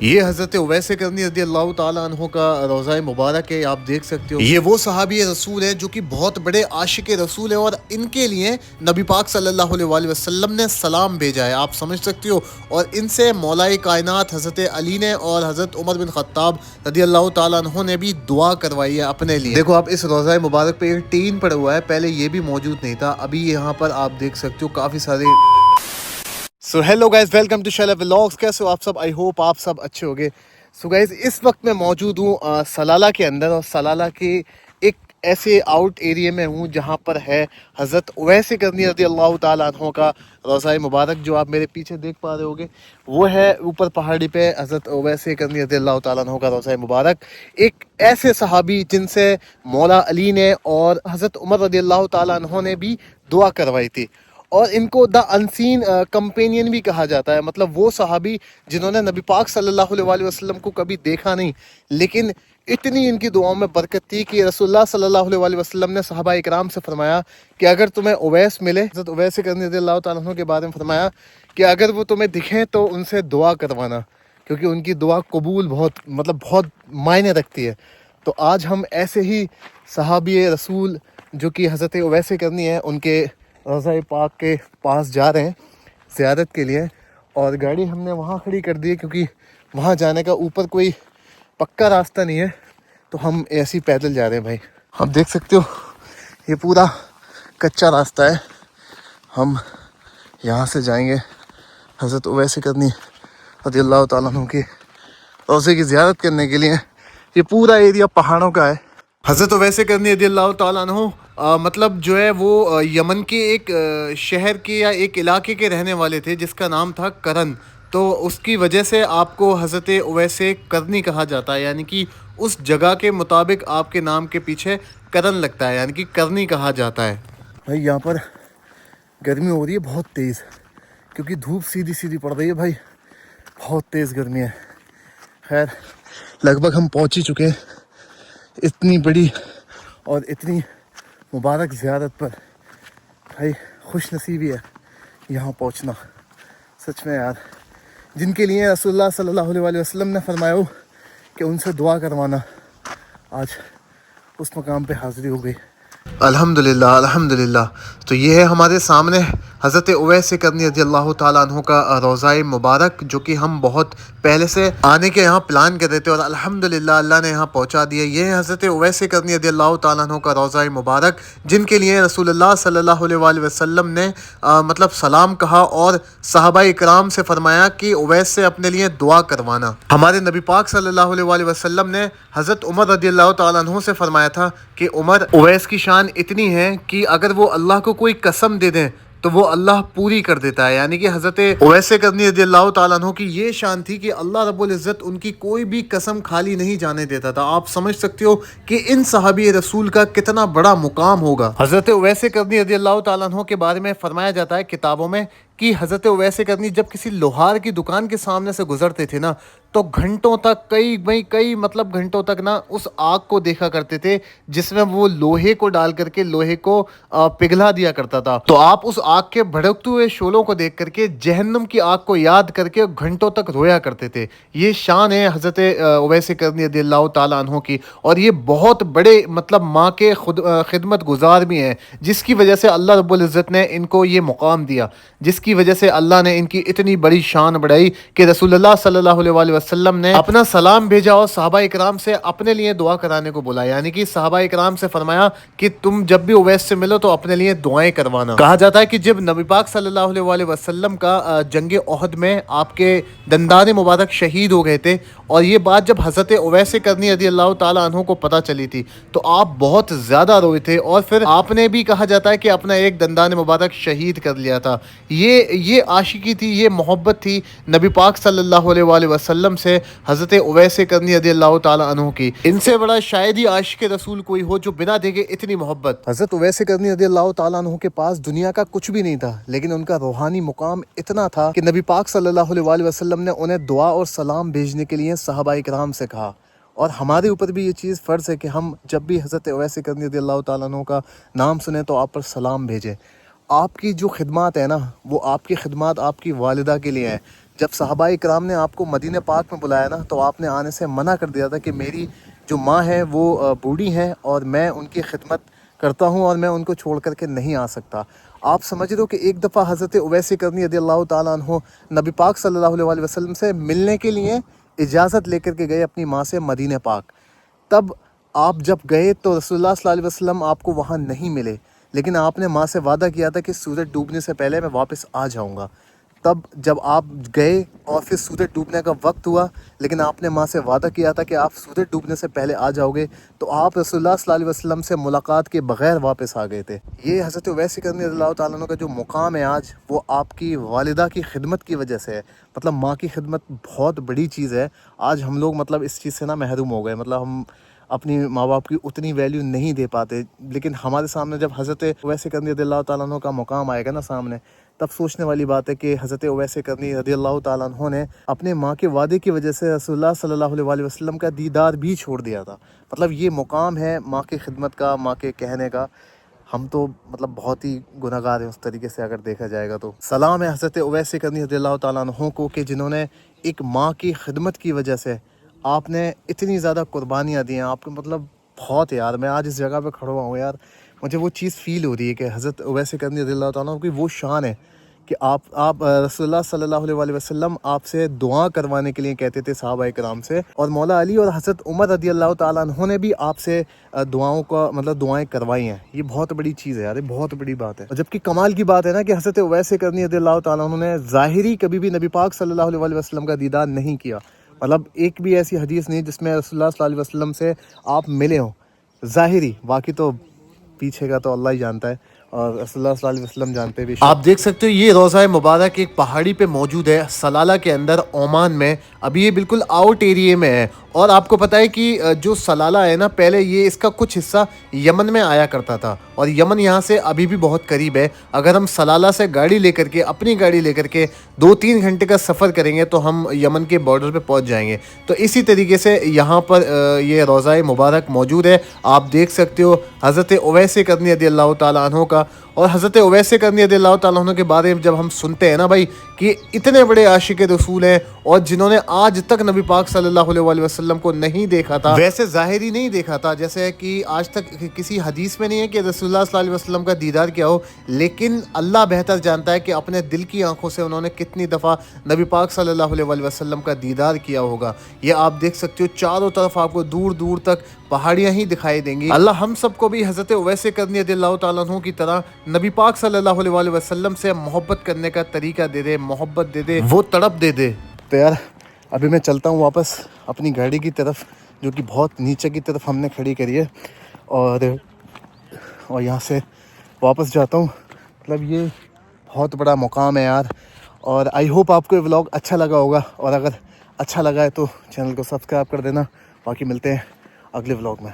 یہ حضرت اویس کرنی رضی اللہ تعالیٰ عنہ کا روضہ مبارک ہے، آپ دیکھ سکتے ہو۔ یہ وہ صحابی رسول ہیں جو کہ بہت بڑے عاشق رسول ہیں، اور ان کے لیے نبی پاک صلی اللہ علیہ وسلم نے سلام بھیجا ہے، آپ سمجھ سکتے ہو۔ اور ان سے مولا کائنات حضرت علی نے اور حضرت عمر بن خطاب رضی اللہ تعالیٰ عنہ نے بھی دعا کروائی ہے اپنے لیے۔ دیکھو آپ اس روضہ مبارک پہ ایک ٹین پڑا ہوا ہے، پہلے یہ بھی موجود نہیں تھا، ابھی یہاں پر آپ دیکھ سکتے ہو کافی سارے۔ So hello guys, welcome to Sheela vlogs. کیسے ہو آپ سب؟ آئی ہوپ آپ سب اچھے ہوگے۔ سو گائز، اس وقت میں موجود ہوں سلالہ کے اندر، اور سلالہ کے ایک ایسے آؤٹ ایریا میں ہوں جہاں پر ہے حضرت اویس کرنی رضی اللہ تعالیٰ عنہ کا روضہ مبارک، جو آپ میرے پیچھے دیکھ پا رہے ہوگے۔ وہ ہے اوپر پہاڑی پہ حضرت اویس کرنی رضی اللہ تعالیٰ عنہ کا روضہ مبارک، ایک ایسے صحابی جن سے مولا علی نے اور حضرت عمر رضی اللہ تعالیٰ عنہ نے بھی دعا کروائی تھی، اور ان کو دا انسین کمپینین بھی کہا جاتا ہے۔ مطلب وہ صحابی جنہوں نے نبی پاک صلی اللہ علیہ وسلم کو کبھی دیکھا نہیں، لیکن اتنی ان کی دعاؤں میں برکت تھی کہ رسول اللہ صلی اللہ علیہ وسلم نے صحابہ اکرام سے فرمایا کہ اگر تمہیں اویس ملے، حضرت اویس کرنی رضی اللہ تعالیٰ عنہ کے بارے میں فرمایا کہ اگر وہ تمہیں دکھیں تو ان سے دعا کروانا، کیونکہ ان کی دعا قبول بہت معنی رکھتی ہے۔ تو آج ہم ایسے ہی صحابی رسول جو کہ حضرت اویس کرنی ہے، ان کے روضہ پاک کے پاس جا رہے ہیں زیارت کے لیے، اور گاڑی ہم نے وہاں کھڑی کر دی ہے کیونکہ وہاں جانے کا اوپر کوئی پکا راستہ نہیں ہے، تو ہم ایسے ہی پیدل جا رہے ہیں بھائی۔ آپ دیکھ سکتے ہو یہ پورا کچا راستہ ہے، ہم یہاں سے جائیں گے حضرت اویس کرنی رضی اللہ تعالیٰ عنہ کے روضے کی زیارت کرنے کے لیے۔ یہ پورا ایریا پہاڑوں کا ہے۔ حضرت اویس کرنی رضی اللہ تعالیٰ عنہ مطلب جو ہے وہ یمن کے ایک شہر کے یا ایک علاقے کے رہنے والے تھے جس کا نام تھا کرن، تو اس کی وجہ سے آپ کو حضرت اویس کرنی کہا جاتا ہے، یعنی کہ اس جگہ کے مطابق آپ کے نام کے پیچھے کرن لگتا ہے، یعنی کہ کرنی کہا جاتا ہے۔ بھائی یہاں پر گرمی ہو رہی ہے بہت تیز، کیونکہ دھوپ سیدھی پڑ رہی ہے بھائی، بہت تیز گرمی ہے۔ خیر لگ بھگ ہم پہنچ ہی چکے ہیں اتنی بڑی اور اتنی مبارک زیارت پر۔ بھائی خوش نصیبی ہے یہاں پہنچنا، سچ میں یار، جن کے لیے رسول اللہ صلی اللہ علیہ وسلم نے فرمایا ہو کہ ان سے دعا کروانا، آج اس مقام پہ حاضری ہو گئی۔ الحمدللہ الحمدللہ۔ تو یہ ہے ہمارے سامنے حضرت اویس کرنی رضی اللہ تعالیٰ عنہ کا روضہ مبارک، جو کہ ہم بہت پہلے سے آنے کے یہاں پلان کر رہے تھے، اور الحمدللہ اللہ نے یہاں پہنچا دیا۔ یہ ہے حضرت اویس کرنی رضی اللہ تعالیٰ عنہ کا روضہ مبارک، جن کے لیے رسول اللہ صلی اللہ علیہ وسلم نے مطلب سلام کہا اور صحابہ اکرام سے فرمایا کہ اویس سے اپنے لیے دعا کروانا۔ ہمارے نبی پاک صلی اللہ علیہ وسلم نے حضرت عمر رضی اللہ تعالیٰ عنہ سے فرمایا تھا کہ عمر، اویس کی شان اتنی ہے کہ اگر وہ اللہ کو کوئی قسم دے دیں تو وہ اللہ پوری کر دیتا ہے، یعنی کہ حضرت اویس کرنی رضی اللہ تعالیٰ عنہ کی یہ شان تھی کہ اللہ رب العزت ان کی کوئی بھی قسم خالی نہیں جانے دیتا تھا۔ آپ سمجھ سکتے ہو کہ ان صحابی رسول کا کتنا بڑا مقام ہوگا۔ حضرت اویس کرنی رضی اللہ تعالیٰ عنہ کے بارے میں فرمایا جاتا ہے کتابوں میں کہ حضرت اویس کرنی جب کسی لوہار کی دکان کے سامنے سے گزرتے تھے نا، تو گھنٹوں تک کئی گھنٹوں تک نا اس آگ کو دیکھا کرتے تھے جس میں وہ لوہے کو ڈال کر کے لوہے کو پگھلا دیا کرتا تھا۔ تو آپ اس آگ کے بھڑکتے ہوئے شعلوں کو دیکھ کر کے جہنم کی آگ کو یاد کر کے گھنٹوں تک رویا کرتے تھے۔ یہ شان ہے حضرت اویس کرنی رضی اللہ تعالیٰ عنہ کی، اور یہ بہت بڑے مطلب ماں کے خدمت گزار بھی ہیں، جس کی وجہ سے اللہ رب العزت نے ان کو یہ مقام دیا، جس کی وجہ سے اللہ نے ان کی اتنی بڑی شان بڑھائی کہ رسول اللہ صلی اللہ علیہ وسلم نے اپنا سلام بھیجا اور صحابہ اکرام سے اپنے لیے دعا کرانے کو بولا، یعنی کہ صحابہ اکرام سے فرمایا کہ تم جب بھی اویس سے ملو تو اپنے لیے دعائیں کروانا۔ کہا جاتا ہے کہ جب نبی پاک صلی اللہ علیہ وسلم کا جنگ احد میں آپ کے دندان مبارک شہید ہو گئے تھے، اور یہ بات جب حضرت اویس کرنی رضی اللہ تعالیٰ عنہ کو پتہ چلی تھی تو آپ بہت زیادہ روئے تھے، اور پھر آپ نے بھی کہا جاتا ہے کہ اپنا ایک دندان مبارک شہید کر لیا تھا۔ یہ عاشقی تھی، یہ محبت تھی نبی پاک صلی اللہ علیہ وسلم سے حضرت اویس کرنی رضی اللہ تعالیٰ عنہ کی۔ ان سے بڑا شاید ہی عاشق رسول کوئی ہو جو بنا دیکھے اتنی محبت۔ حضرت اویس کرنی رضی اللہ تعالیٰ عنہ کے پاس دنیا کا کچھ بھی نہیں تھا، لیکن ان کا روحانی مقام اتنا تھا کہ نبی پاک صلی اللہ علیہ وسلم نے انہیں دعا اور سلام بھیجنے کے لیے صحابہ اکرام سے کہا، اور ہمارے اوپر بھی یہ چیز فرض ہے کہ ہم جب بھی حضرت اویس کرنی رضی اللہ تعالیٰ عنہ کا نام سنیں تو آپ پر سلام بھیجیں۔ آپ کی جو خدمات ہے نا، وہ آپ کی خدمات آپ کی والدہ کے لیے ہیں، جب صحابہ کرام نے آپ کو مدینہ پاک میں بلایا نا تو آپ نے آنے سے منع کر دیا تھا کہ میری جو ماں ہے وہ بوڑھی ہیں اور میں ان کی خدمت کرتا ہوں اور میں ان کو چھوڑ کر کے نہیں آ سکتا۔ آپ سمجھ رہے ہو کہ ایک دفعہ حضرت اویس قرنی رضی اللہ تعالیٰ عنہ نبی پاک صلی اللہ علیہ وسلم سے ملنے کے لیے اجازت لے کر کے گئے اپنی ماں سے مدینہ پاک۔ تب آپ جب گئے تو رسول اللہ صلی اللہ علیہ وسلم آپ کو وہاں نہیں ملے، لیکن آپ نے ماں سے وعدہ کیا تھا کہ سورج ڈوبنے سے پہلے میں واپس آ جاؤں گا۔ تب جب آپ گئے اور پھر سورج ڈوبنے کا وقت ہوا، لیکن آپ نے ماں سے وعدہ کیا تھا کہ آپ سورج ڈوبنے سے پہلے آ جاؤ گے، تو آپ رسول اللہ صلی اللہ علیہ وسلم سے ملاقات کے بغیر واپس آ گئے تھے۔ یہ حضرت اویس قرنی رضی اللہ تعالیٰ عنہ کا جو مقام ہے آج، وہ آپ کی والدہ کی خدمت کی وجہ سے ہے۔ مطلب ماں کی خدمت بہت بڑی چیز ہے۔ آج ہم لوگ مطلب اس چیز سے محروم ہو گئے، مطلب ہم اپنی ماں باپ کی اتنی ویلیو نہیں دے پاتے، لیکن ہمارے سامنے جب حضرت اویس قرنی رضی اللہ تعالیٰ عنہ کا مقام آئے گا نا سامنے، تب سوچنے والی بات ہے کہ حضرت اویس قرنی رضی اللہ تعالیٰ عنہ نے اپنے ماں کے وعدے کی وجہ سے رسول اللہ صلی اللہ علیہ وسلم کا دیدار بھی چھوڑ دیا تھا۔ مطلب یہ مقام ہے ماں کی خدمت کا، ماں کے کہنے کا۔ ہم تو مطلب بہت ہی گناہ گار ہیں اس طریقے سے اگر دیکھا جائے گا تو۔ سلام ہے حضرت اویس قرنی رضی اللہ تعالیٰ عنہ کو کہ جنہوں نے ایک ماں کی خدمت کی وجہ سے آپ نے اتنی زیادہ قربانیاں دی ہیں۔ آپ کو مطلب بہت یار، میں آج اس جگہ پہ کھڑا ہوا ہوں یار، مجھے وہ چیز فیل ہو رہی ہے کہ حضرت اویس قرنی رضی اللہ تعالیٰ عنہ کی وہ شان ہے کہ آپ رسول اللہ صلی اللہ علیہ وسلم آپ سے دعا کروانے کے لیے کہتے تھے صحابہ کرام سے، اور مولا علی اور حضرت عمر رضی اللہ تعالیٰ عنہ نے بھی آپ سے دعاؤں کا مطلب دعائیں کروائی ہیں۔ یہ بہت بڑی چیز ہے یار، یہ بہت بڑی بات ہے۔ اور جبکہ کمال کی بات ہے نا کہ حضرت اویس قرنی رضی اللہ تعالیٰ عنہ نے ظاہری کبھی بھی نبی پاک صلی اللہ علیہ وسلم کا دیدار نہیں کیا۔ مطلب ایک بھی ایسی حدیث نہیں جس میں رسول اللہ صلی اللہ علیہ وسلم سے آپ ملے ہوں ظاہری، باقی تو پیچھے کا تو اللہ ہی جانتا ہے اور رسول اللہ صلی اللہ علیہ وسلم جانتے بھی۔ آپ دیکھ سکتے ہو یہ روضہ مبارک ایک پہاڑی پہ موجود ہے سلالہ کے اندر عمان میں۔ ابھی یہ بالکل آؤٹ ایریے میں ہے، اور آپ کو پتہ ہے کہ جو سلالہ ہے نا، پہلے یہ اس کا کچھ حصہ یمن میں آیا کرتا تھا، اور یمن یہاں سے ابھی بھی بہت قریب ہے۔ اگر ہم سلالہ سے گاڑی لے کر کے، اپنی گاڑی لے کر کے 2-3 گھنٹے کا سفر کریں گے تو ہم یمن کے بارڈر پہ پہنچ جائیں گے۔ تو اسی طریقے سے یہاں پر یہ روضہ مبارک موجود ہے۔ آپ دیکھ سکتے ہو حضرت اویس قرنی رضی اللہ تعالیٰ عنہ کا۔ اور حضرت اویس قرنی رضی اللہ تعالیٰ عنہ کے بارے میں جب ہم سنتے ہیں نا بھائی کہ اتنے بڑے عاشق رسول ہیں اور جنہوں نے آج تک نبی پاک صلی اللہ علیہ وسلم کو نہیں دیکھا تھا، ویسے ظاہری نہیں دیکھا تھا، جیسے کہ آج تک کسی حدیث میں نہیں ہے کہ رسول اللہ صلی اللہ علیہ وسلم کا دیدار کیا ہو، لیکن اللہ بہتر جانتا ہے کہ اپنے دل کی آنکھوں سے انہوں نے کتنی دفعہ نبی پاک صلی اللہ علیہ وسلم کا دیدار کیا ہوگا۔ یہ آپ دیکھ سکتے ہو چاروں طرف آپ کو دور دور تک پہاڑیاں ہی دکھائی دیں گی۔ اللہ ہم سب کو بھی حضرت اویس قرنی رضی اللہ تعالیٰ عنہ کی طرح نبی پاک صلی اللہ علیہ وسلم سے محبت کرنے کا طریقہ دے دے، محبت دے دے، وہ تڑپ دے دے۔ تو یار ابھی میں چلتا ہوں واپس اپنی گاڑی کی طرف، جو کہ بہت نیچے کی طرف ہم نے کھڑی کری ہے، اور یہاں سے واپس جاتا ہوں۔ مطلب یہ بہت بڑا مقام ہے یار، اور آئی ہوپ آپ کو یہ ولاگ اچھا لگا ہوگا، اور اگر اچھا لگا ہے تو چینل کو سبسکرائب کر دینا۔ باقی ملتے ہیں اگلے ولاگ میں۔